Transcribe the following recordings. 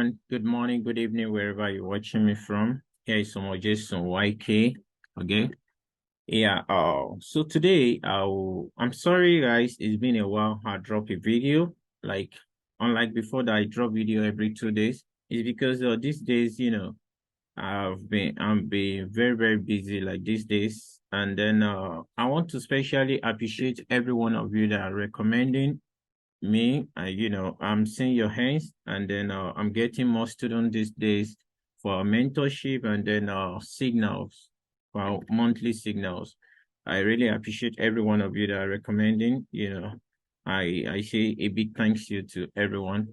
everyone. Good morning, good evening, wherever you're watching me from. Here is some Jason YK. Okay. Yeah. So today I'm sorry guys, it's been a while. I dropped a video. Like unlike before that I drop video every 2 days. It's because these days, I'm being very, very busy like these days. And then I want to specially appreciate every one of you that are recommending me. I'm seeing your hands, and then I'm getting more students these days for mentorship, and then signals for our monthly signals. I really appreciate every one of you that are recommending. I say a big thanks you to everyone.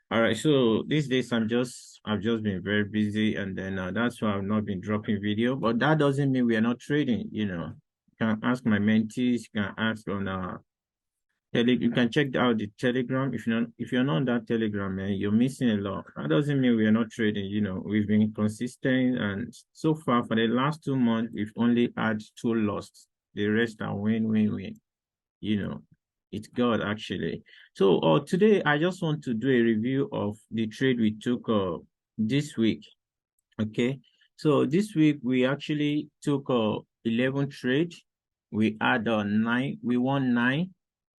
All right, so these days I've just been very busy, and then that's why I've not been dropping video. But that doesn't mean we are not trading. You can ask my mentees, you can ask on you can check out the Telegram. If you're not on that Telegram, man, you're missing a lot. That doesn't mean we are not trading. We've been consistent, and so far for the last 2 months, we've only had 2 losses. The rest are win, win, win. You know, it's God actually. So, today I just want to do a review of the trade we took this week. Okay, so this week we actually took 11 trade. We had 9. We won 9,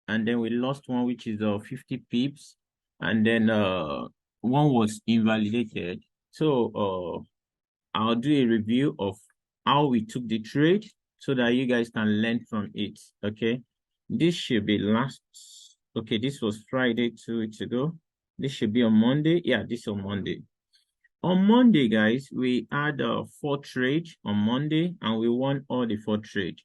and then we lost one, which is 50 pips, and then one was invalidated. So I'll do a review of how we took the trade so that you guys can learn from it. Okay, this should be last. Okay, this was Friday 2 weeks ago. This should be on Monday. Yeah, this on Monday. On Monday, guys, we had 4 trades on Monday, and we won all the 4 trades.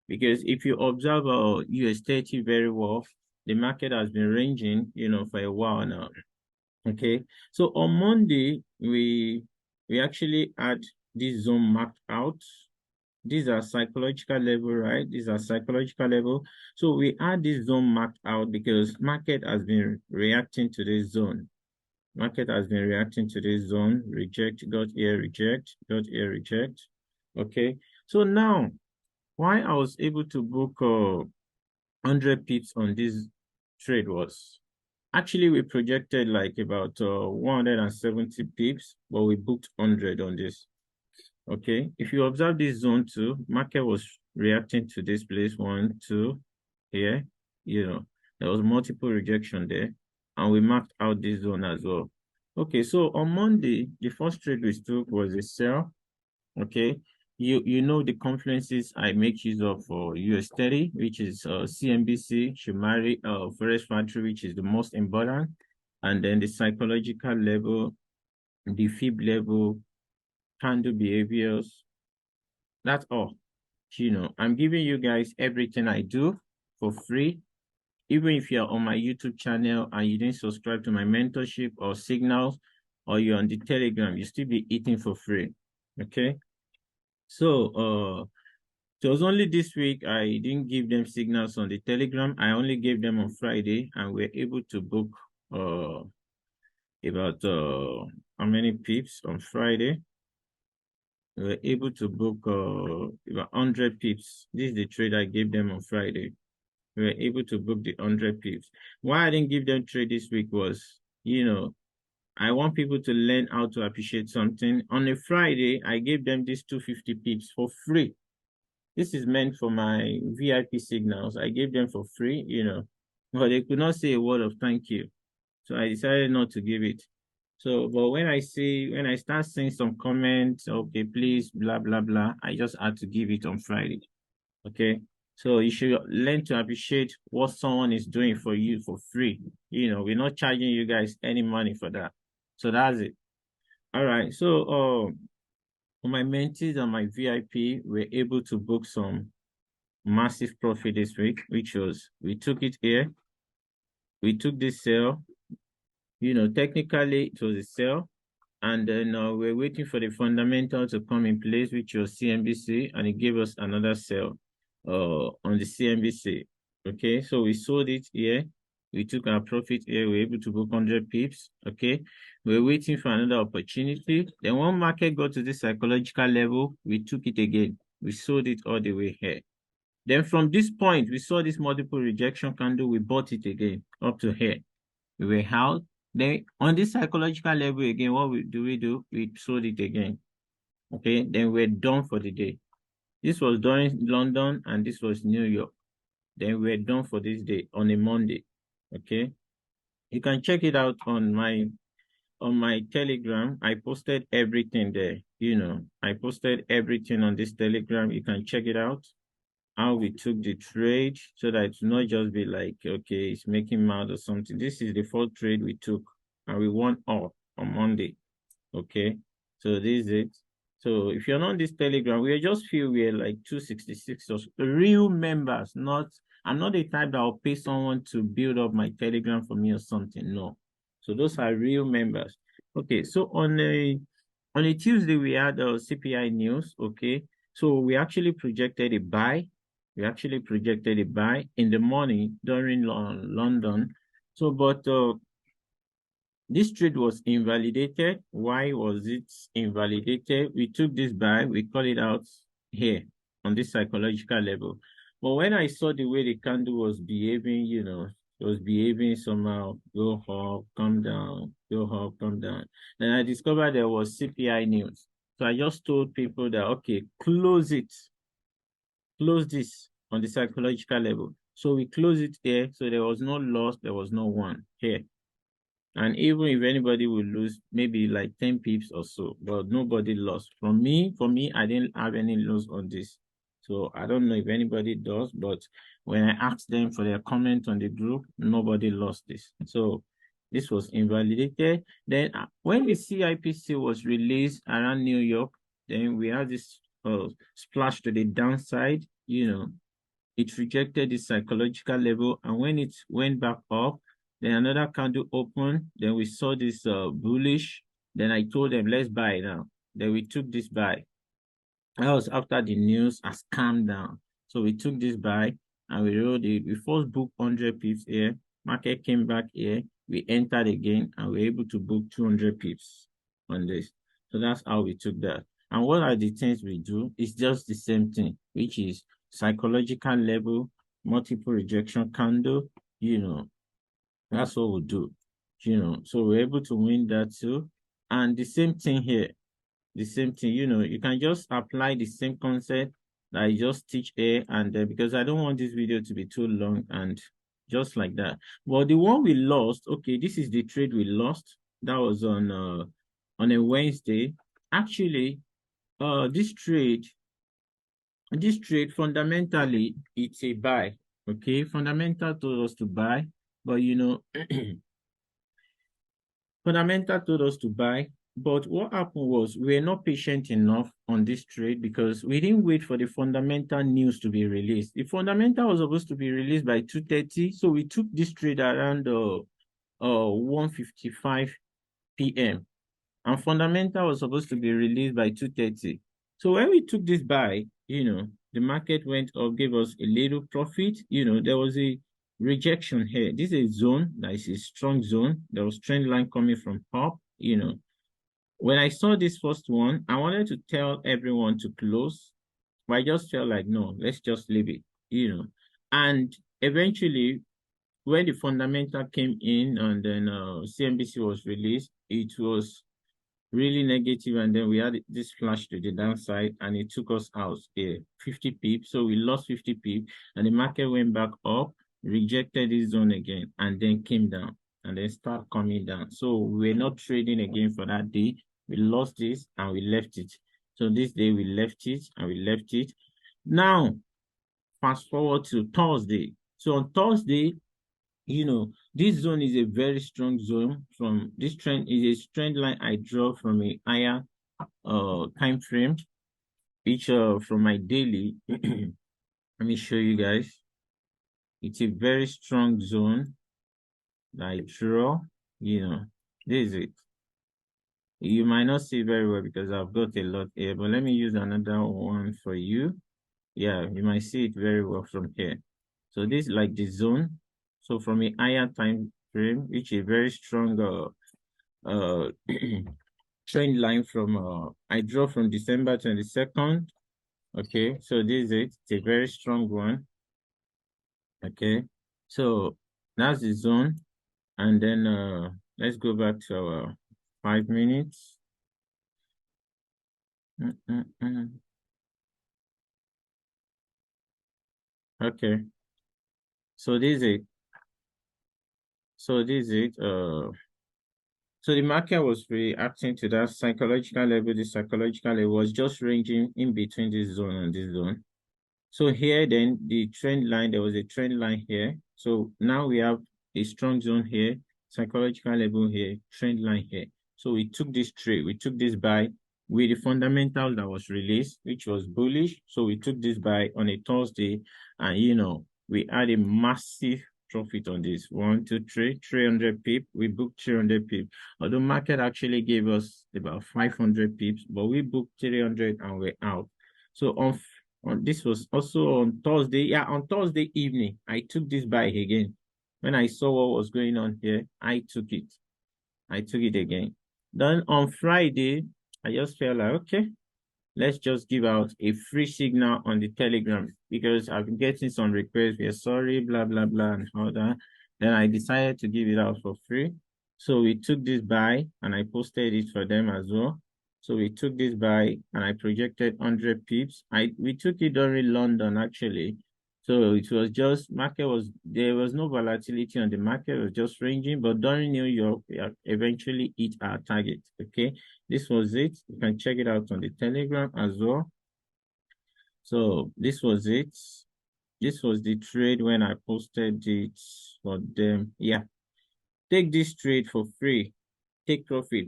Because if you observe US 30 very well, the market has been ranging, for a while now. Okay, so on Monday we actually had this zone marked out. These are psychological level, right? These are psychological level. So we had this zone marked out because market has been reacting to this zone. Market has been reacting to this zone. Reject, got here, reject, got here, reject. Okay, so now why I was able to book 100 pips on this trade was actually we projected like about 170 pips, but we booked 100 on this. Okay, if you observe this zone too, market was reacting to this place 1, 2 here. There was multiple rejection there, and we marked out this zone as well. Okay, so on Monday, the first trade we took was a sell. Okay, you know the confluences I make use of for US 30, which is CNBC, Shumari, Forest Factory, which is the most important, and then the psychological level, the fib level, candle behaviors. That's all. I'm giving you guys everything I do for free. Even if you're on my YouTube channel and you didn't subscribe to my mentorship or signals, or you're on the Telegram, you still be eating for free. Okay. So it was only this week I didn't give them signals on the Telegram. I only gave them on Friday, and we're able to book about how many pips on Friday? We were able to book about 100 pips. This is the trade I gave them on Friday. We were able to book the 100 pips. Why I didn't give them trade this week was, I want people to learn how to appreciate something. On a Friday, I gave them these 250 pips for free. This is meant for my VIP signals. I gave them for free, but they could not say a word of thank you. So I decided not to give it. So, but when I start seeing some comments, okay, please, blah, blah, blah, I just had to give it on Friday. Okay. So you should learn to appreciate what someone is doing for you for free. We're not charging you guys any money for that. So that's it. All right. So for my mentees and my VIP, we're able to book some massive profit this week, which was we took it here. We took this sale. Technically it was a sale. And then we're waiting for the fundamental to come in place, which was CNBC, and it gave us another sale on the CNBC. Okay, so we sold it here. We took our profit here. We were able to book 100 pips. Okay, we're waiting for another opportunity. Then when market got to this psychological level, we took it again. We sold it all the way here. Then from this point, we saw this multiple rejection candle. We bought it again up to here. We were out. Then on this psychological level again, what we do? We sold it again. Okay, then we're done for the day. This was done in London and this was New York. Then we're done for this day on a Monday. Okay, you can check it out on my Telegram. I posted everything there. I posted everything on this Telegram. You can check it out. How we took the trade so that it's not just be like, okay, it's making mad or something. This is the fourth trade we took and we won all on Monday. Okay, so this is it. So if you're not on this Telegram, we just feel we're like 266 or real members. I'm not the type that will pay someone to build up my Telegram for me or something. No. So those are real members. Okay, so on a Tuesday we had CPI news. Okay, so we actually projected a buy. We actually projected a buy in the morning during London. So, but this trade was invalidated. Why was it invalidated? We took this buy, we call it out here on this psychological level. But when I saw the way the candle was behaving, it was behaving somehow, go up, come down, go up, come down. Then I discovered there was CPI news. So I just told people that, okay, close this on the psychological level. So we close it here. So there was no loss, there was no one here. And even if anybody will lose, maybe like 10 pips or so, but nobody lost. For me, I didn't have any loss on this. So I don't know if anybody does, but when I asked them for their comment on the group, nobody lost this. So this was invalidated. Then when the CIPC was released around New York, then we had this splash to the downside, it rejected the psychological level. And when it went back up, then another candle opened. Then we saw this bullish. Then I told them, let's buy now. Then we took this buy. That was after the news has calmed down. So we took this buy and we rolled it. We first booked 100 pips here. Market came back here. We entered again and we were able to book 200 pips on this. So that's how we took that. And what are the things we do? It's just the same thing, which is psychological level, multiple rejection candle, that's what we do, So we're able to win that too. And the same thing here, the same thing, you can just apply the same concept that I just teach here and there because I don't want this video to be too long and just like that. But the one we lost, okay, this is the trade we lost. That was on a Wednesday. Actually, this trade fundamentally it's a buy. Okay, fundamental told us to buy, but fundamental told us to buy. But what happened was we were not patient enough on this trade because we didn't wait for the fundamental news to be released. The fundamental was supposed to be released by 2:30, so we took this trade around 1:55 p.m. and fundamental was supposed to be released by 2:30. So when we took this buy, the market went up, gave us a little profit. There was a rejection here. This is a zone that is a strong zone. There was trend line coming from up. When I saw this first one, I wanted to tell everyone to close, but I just felt like, no, let's just leave it, And eventually, when the fundamental came in and then CNBC was released, it was really negative, and then we had this flash to the downside and it took us out 50 pips. So we lost 50 pips and the market went back up, rejected this zone again, and then came down and then start coming down. So we're not trading again for that day. We lost this and we left it. So this day we left it and we left it. Now, fast forward to Thursday. So on Thursday, this zone is a very strong zone. From this trend is a trend line I draw from a higher time frame, which from my daily. Let me show you guys. It's a very strong zone that I draw. This is it. You might not see very well because I've got a lot here, but let me use another one for you. Yeah, you might see it very well from here. So this is like the zone. So from a higher time frame, which is very strong trend line from I draw from December 22nd. Okay, so this is it. It's a very strong one. Okay, so that's the zone. And then Let's go back to our 5 minutes. Okay. So this is it. So this is it. So the market was reacting to that psychological level. The psychological level was just ranging in between this zone and this zone. So here then the trend line, there was a trend line here. So now we have a strong zone here, psychological level here, trend line here. So we took this trade, we took this buy with the fundamental that was released, which was bullish. So we took this buy on a Thursday, and we had a massive profit on this. 1, 2, 3, 300 pip. We booked 300 pip. Although market actually gave us about 500 pips, but we booked 300 and we're out. So on this was also on Thursday. Yeah, on Thursday evening, I took this buy again. When I saw what was going on here, I took it. I took it again. Then on Friday, I just felt like, okay, let's just give out a free signal on the Telegram because I've been getting some requests. We are sorry, blah, blah, blah, and all that. Then I decided to give it out for free. So we took this buy and I posted it for them as well. So we took this buy and I projected 100 pips. We took it during London actually. So it was just there was no volatility on the market, it was just ranging, but during New York, we eventually hit our target. Okay. This was it. You can check it out on the Telegram as well. So this was it. This was the trade when I posted it for them. Yeah. Take this trade for free. Take profit.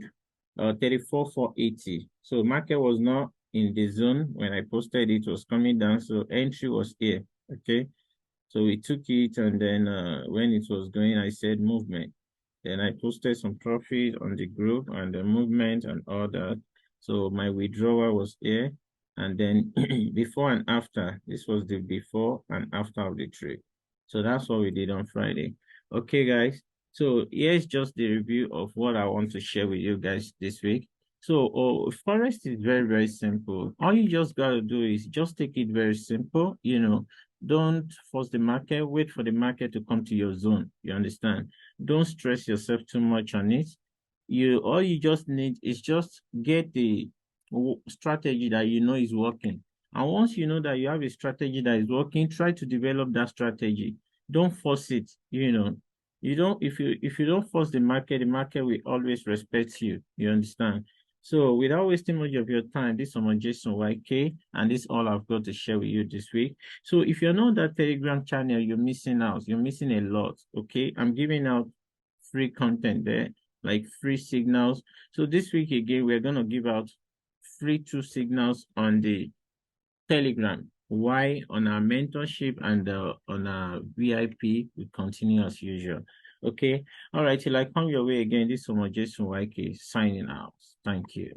34,480. So market was not in the zone when I posted it, was coming down. So entry was here. Okay. So we took it, and then when it was going, I said movement. Then I posted some profit on the group and the movement and all that. So my withdrawal was here. And then before and after, this was the before and after of the trade. So that's what we did on Friday. Okay, guys. So here's just the review of what I want to share with you guys this week. So Forex is very, very simple. All you just got to do is just take it very simple. Don't force the market, wait for the market to come to your zone. You understand? Don't stress yourself too much on it. All you just need is just get the strategy that you know is working. And once you know that you have a strategy that is working, try to develop that strategy. Don't force it. If you don't force the market will always respect you. You understand? So without wasting much of your time, this is someone Jason YK, and this is all I've got to share with you this week. So if you're not that Telegram channel, you're missing out. You're missing a lot. Okay, I'm giving out free content there, like free signals. So this week again, we're gonna give out free 2 signals on the Telegram. Why on our mentorship and on our VIP, we continue as usual. Okay. All right. Till I come your way again, this is Jason YK signing out. Thank you.